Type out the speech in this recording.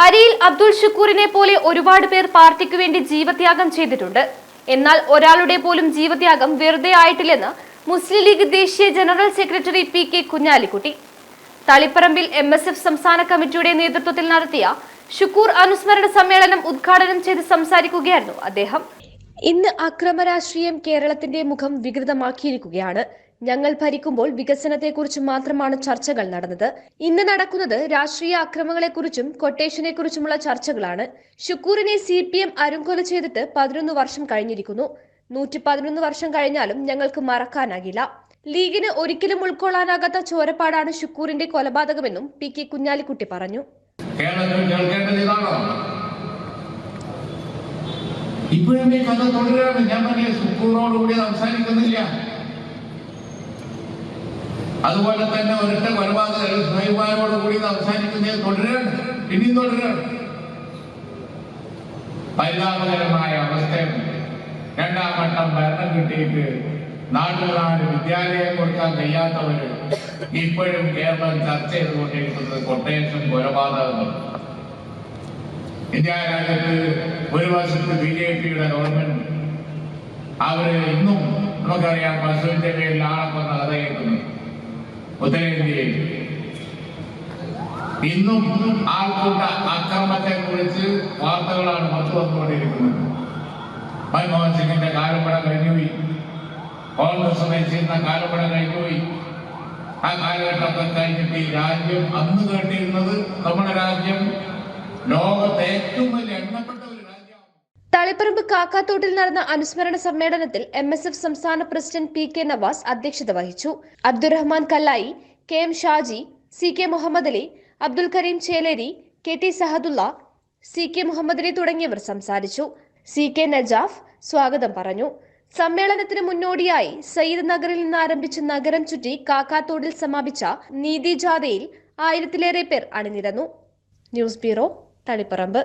അരിയിൽ അബ്ദുൾ ഷുക്കൂറിനെ പോലെ ഒരുപാട് പേർ പാർട്ടിക്ക് വേണ്ടി ജീവത്യാഗം ചെയ്തിട്ടുണ്ട്. എന്നാൽ ഒരാളുടെ പോലും ജീവത്യാഗം വെറുതെ ആയിട്ടില്ലെന്ന് മുസ്ലിം ലീഗ് ദേശീയ ജനറൽ സെക്രട്ടറി PK കുഞ്ഞാലിക്കുട്ടി. തളിപ്പറമ്പിൽ MSF സംസ്ഥാന കമ്മിറ്റിയുടെ നേതൃത്വത്തിൽ നടത്തിയ ഷുക്കൂർ അനുസ്മരണ സമ്മേളനം ഉദ്ഘാടനം ചെയ്ത് സംസാരിക്കുകയായിരുന്നു അദ്ദേഹം. ഇന്ന് അക്രമ രാഷ്ട്രീയം കേരളത്തിന്റെ മുഖം വികൃതമാക്കിയിരിക്കുകയാണ്. ഞങ്ങൾ ഭരിക്കുമ്പോൾ വികസനത്തെക്കുറിച്ച് മാത്രമാണ് ചർച്ചകൾ നടന്നത്. ഇന്ന് നടക്കുന്നത് രാഷ്ട്രീയ അക്രമങ്ങളെക്കുറിച്ചും കൊട്ടേഷനെക്കുറിച്ചുമുള്ള ചർച്ചകളാണ്. ഷുക്കൂറിനെ CPM അരുംകൊല ചെയ്തിട്ട് 11 വർഷം കഴിഞ്ഞിരിക്കുന്നു. 111 വർഷം കഴിഞ്ഞാലും ഞങ്ങൾക്ക് മറക്കാനാകില്ല. ലീഗിന് ഒരിക്കലും ഉൾക്കൊള്ളാനാകാത്ത ചോരപ്പാടാണ് ഷുക്കൂറിന്റെ കൊലപാതകമെന്നും PK കുഞ്ഞാലിക്കുട്ടി പറഞ്ഞു. ഇപ്പോഴും ഈ കഥ തുടരുകയാണ്. ഞാൻ പറഞ്ഞ ഷുക്കൂറിനോടുകൂടി അവസാനിക്കുന്നില്ല. അതുപോലെ തന്നെ ഒരൊറ്റ കൊലപാതകം സുഹൈബായോടുകൂടി അവസാനിക്കുന്നതിൽ തുടരുകയാണ്, ഇനിയും തുടരുകയാണ്. പരിതാപകരമായ അവസ്ഥയാണ്. 2ാം വട്ടം ഭരണം കിട്ടിയിട്ട് നാട്ടിലാണ് വിദ്യാലയം കൊടുക്കാൻ കഴിയാത്തവര് ഇപ്പോഴും കേരളം ചർച്ച ചെയ്തുകൊണ്ടിരിക്കുന്നത് കൊട്ടേഷൻ കൊലപാതകങ്ങൾ. ഇന്ത്യ രാജ്യത്ത് ഒരു വശത്ത് BJPയുടെ ഗവൺമെന്റ് അവര് ഇന്നും നമുക്കറിയാം പശുവിന്റെ പേരിൽ ആളെക്കൊന്ന് കഥയേക്കുന്നു. ഉത്തരേന്ത്യയിൽ ഇന്നും ആൾക്കൂട്ട അക്രമത്തെ കുറിച്ച് വാർത്തകളാണ് പുറത്തു വന്നുകൊണ്ടിരിക്കുന്നത്. മൻമോഹൻ സിംഗിന്റെ കാലപ്പട കഴിഞ്ഞുപോയി, കോൺഗ്രസ് നയിച്ചിരുന്ന കാലപ്പട കഴിഞ്ഞുപോയി. ആ കാലഘട്ടമൊക്കെ കഴിഞ്ഞിട്ട് ഈ രാജ്യം അന്ന് കേട്ടിരുന്നത് നമ്മുടെ രാജ്യം ലോകത്തെ ഏറ്റവും വലിയ എണ്ണപ്പെട്ട ഒരു രാജ്യമാണ്. തളിപ്പറമ്പ് കാക്കാത്തോട്ടിൽ നടന്ന അനുസ്മരണ സമ്മേളനത്തിൽ MSF സംസ്ഥാന പ്രസിഡന്റ് PK നവാസ് അധ്യക്ഷത വഹിച്ചു. അബ്ദുറഹ്മാൻ കല്ലായി, KM Shaji, CK Muhammad Ali, Abdul Kareem Cheleri, KT Sahadulla, CK Muhammad Ali തുടങ്ങിയവർ സംസാരിച്ചു. CK നജാഫ് സ്വാഗതം പറഞ്ഞു. സമ്മേളനത്തിന് മുന്നോടിയായി സയ്യിദ് നഗറിൽ നിന്ന് ആരംഭിച്ച് നഗരം ചുറ്റി കാക്കാത്തോടിൽ സമാപിച്ച നീതി ജാഥയിൽ 1000-ലേറെ പേർ അണിനിരന്നു. News bureau, Taliparamba.